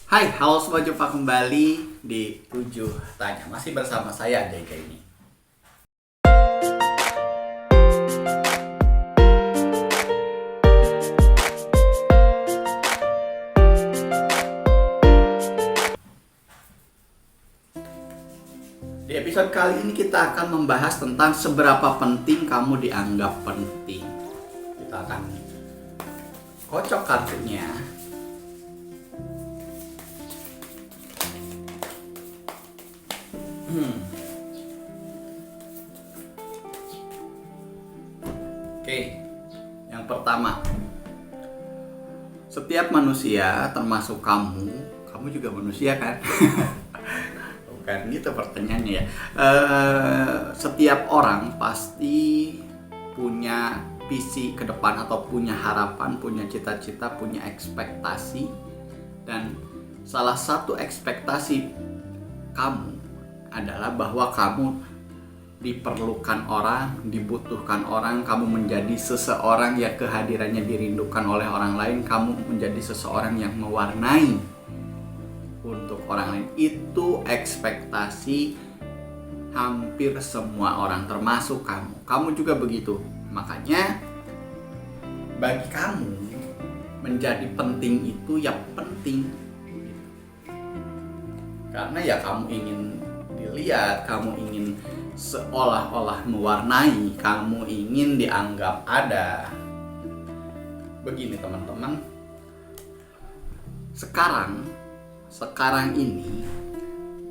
Hai, halo semua, jumpa kembali di 7 Tanya. Masih bersama saya, JK ini. Di episode kali ini kita akan membahas tentang seberapa penting kamu dianggap penting. Kita akan kocok kartunya. Oke, yang pertama, setiap manusia termasuk kamu juga manusia kan? Bukan gitu pertanyaannya ya. Setiap orang pasti punya visi ke depan atau punya harapan, punya cita-cita, punya ekspektasi. Dan salah satu ekspektasi kamu adalah bahwa kamu diperlukan orang, dibutuhkan orang, kamu menjadi seseorang yang kehadirannya dirindukan oleh orang lain, kamu menjadi seseorang yang mewarnai untuk orang lain. Itu ekspektasi hampir semua orang, termasuk kamu. Kamu juga begitu. Makanya bagi kamu menjadi penting itu ya penting. Karena ya kamu ingin dilihat, kamu ingin seolah-olah mewarnai, kamu ingin dianggap ada. Begini teman-teman, sekarang ini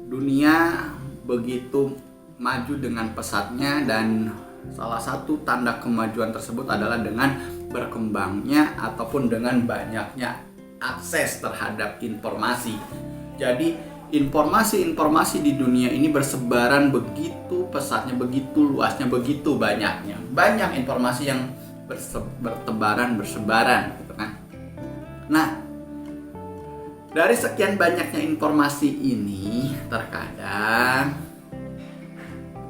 dunia begitu maju dengan pesatnya, dan salah satu tanda kemajuan tersebut adalah dengan berkembangnya ataupun dengan banyaknya akses terhadap informasi. Jadi informasi-informasi di dunia ini bersebaran begitu pesatnya, begitu luasnya, begitu banyaknya. Banyak informasi yang bersebaran gitu kan. Nah, dari sekian banyaknya informasi ini, terkadang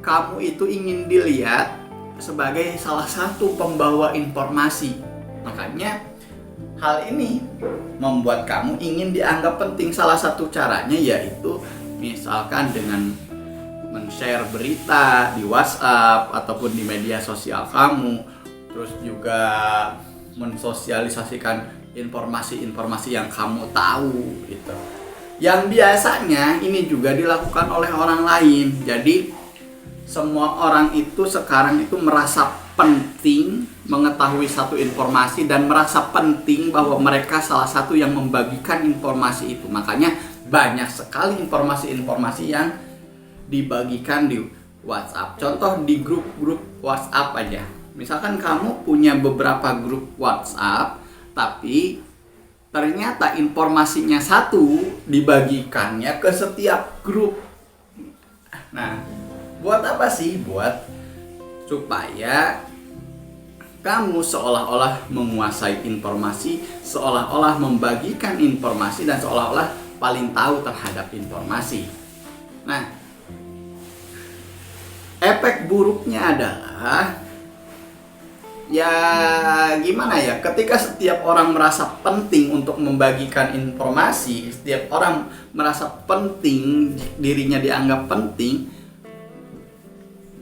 kamu itu ingin dilihat sebagai salah satu pembawa informasi. Makanya hal ini membuat kamu ingin dianggap penting. Salah satu caranya yaitu misalkan dengan men-share berita di WhatsApp ataupun di media sosial kamu, terus juga mensosialisasikan informasi-informasi yang kamu tahu gitu. Yang biasanya ini juga dilakukan oleh orang lain. Jadi semua orang itu sekarang itu merasa penting mengetahui satu informasi dan merasa penting bahwa mereka salah satu yang membagikan informasi itu. Makanya banyak sekali informasi-informasi yang dibagikan di WhatsApp. Contoh di grup-grup WhatsApp aja. Misalkan kamu punya beberapa grup WhatsApp, tapi ternyata informasinya satu dibagikannya ke setiap grup. Nah, buat apa sih? Buat supaya kamu seolah-olah menguasai informasi, seolah-olah membagikan informasi, dan seolah-olah paling tahu terhadap informasi. Nah, efek buruknya adalah ya gimana ya, ketika setiap orang merasa penting untuk membagikan informasi, setiap orang merasa penting, dirinya dianggap penting,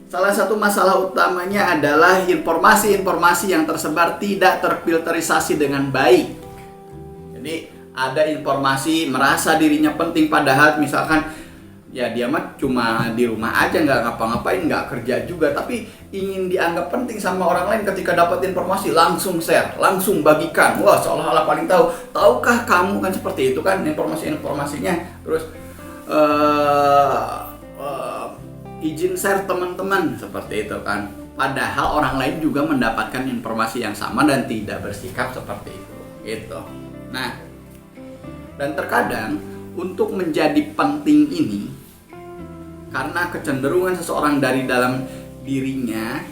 salah satu masalah utamanya adalah informasi-informasi yang tersebar tidak terfilterisasi dengan baik. Jadi ada informasi merasa dirinya penting, padahal misalkan ya dia mah cuma di rumah aja, nggak ngapa-ngapain, nggak kerja juga, tapi ingin dianggap penting sama orang lain. Ketika dapat informasi langsung share, langsung bagikan. Wah, seolah-olah paling tahu. Tahukah kamu kan seperti itu kan informasinya. Terus izin share teman-teman, seperti itu kan. Padahal orang lain juga mendapatkan informasi yang sama dan tidak bersikap seperti itu. Itu. Nah, dan terkadang untuk menjadi penting ini, karena kecenderungan seseorang dari dalam dirinya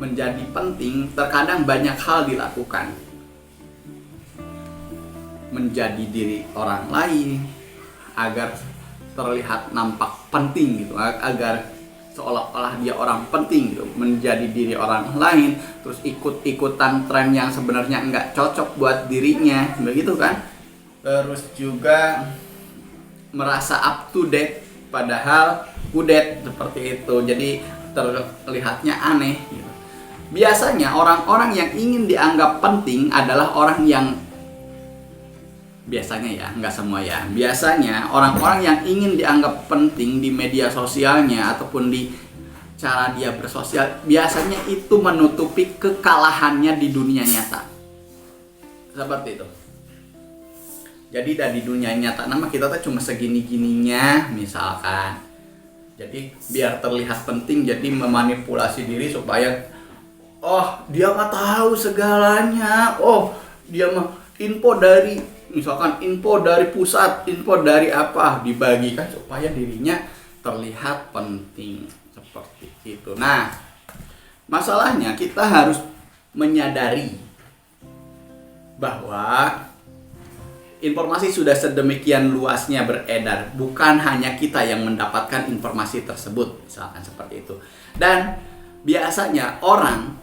menjadi penting, terkadang banyak hal dilakukan. Menjadi diri orang lain agar terlihat nampak penting gitu, agar seolah-olah dia orang penting gitu, menjadi diri orang lain, terus ikut-ikutan tren yang sebenarnya nggak cocok buat dirinya, begitu kan. Terus juga merasa up to date padahal kudet seperti itu. Jadi terlihatnya aneh gitu. Biasanya orang-orang yang ingin dianggap penting adalah orang yang biasanya ya, nggak semua ya. Biasanya orang-orang yang ingin dianggap penting di media sosialnya ataupun di cara dia bersosial, biasanya itu menutupi kekalahannya di dunia nyata. Seperti itu. Jadi dari dunia nyata nama kita tuh cuma segini-gininya misalkan. Jadi biar terlihat penting, jadi memanipulasi diri supaya dia nggak tahu segalanya. Dia mah info dari misalkan info dari pusat, info dari apa dibagikan supaya dirinya terlihat penting seperti itu. Nah, masalahnya kita harus menyadari bahwa informasi sudah sedemikian luasnya beredar, bukan hanya kita yang mendapatkan informasi tersebut, misalkan seperti itu. Dan biasanya orang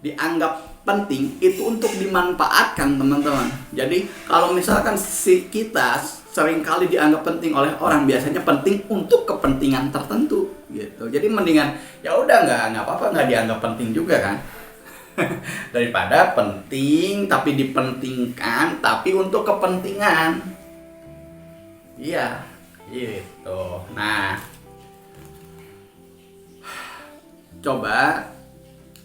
dianggap penting itu untuk dimanfaatkan, teman-teman. Jadi kalau misalkan kita seringkali dianggap penting oleh orang, biasanya penting untuk kepentingan tertentu gitu. Jadi mendingan ya udah nggak apa-apa, nggak dianggap penting juga kan. Daripada penting tapi dipentingkan tapi untuk kepentingan. Iya, gitu. Nah, coba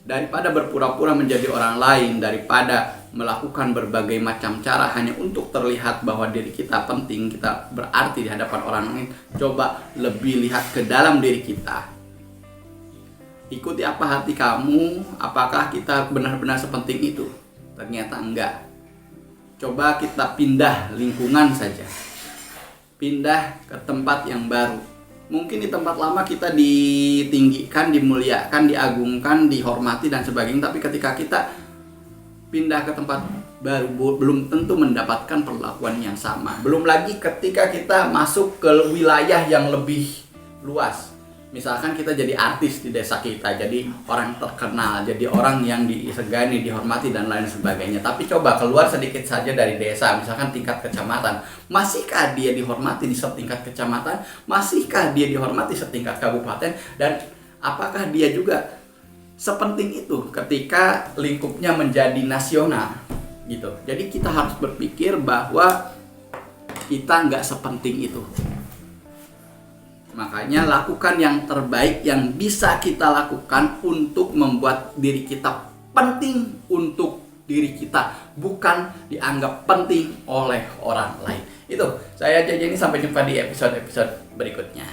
daripada berpura-pura menjadi orang lain, daripada melakukan berbagai macam cara hanya untuk terlihat bahwa diri kita penting, kita berarti di hadapan orang lain, coba lebih lihat ke dalam diri kita. Ikuti apa hati kamu, apakah kita benar-benar sepenting itu? Ternyata enggak. Coba kita pindah lingkungan saja. Pindah ke tempat yang baru. Mungkin di tempat lama kita ditinggikan, dimuliakan, diagungkan, dihormati dan sebagainya. Tapi ketika kita pindah ke tempat baru, belum tentu mendapatkan perlakuan yang sama. Belum lagi ketika kita masuk ke wilayah yang lebih luas. Misalkan kita jadi artis di desa kita, jadi orang terkenal, jadi orang yang disegani, dihormati dan lain sebagainya. Tapi coba keluar sedikit saja dari desa, misalkan tingkat kecamatan. Masihkah dia dihormati di setingkat kecamatan? Masihkah dia dihormati setingkat kabupaten? Dan apakah dia juga sepenting itu ketika lingkupnya menjadi nasional? Gitu. Jadi kita harus berpikir bahwa kita nggak sepenting itu. Makanya lakukan yang terbaik yang bisa kita lakukan untuk membuat diri kita penting untuk diri kita, bukan dianggap penting oleh orang lain. Itu, saya Jajeni, sampai jumpa di episode-episode berikutnya.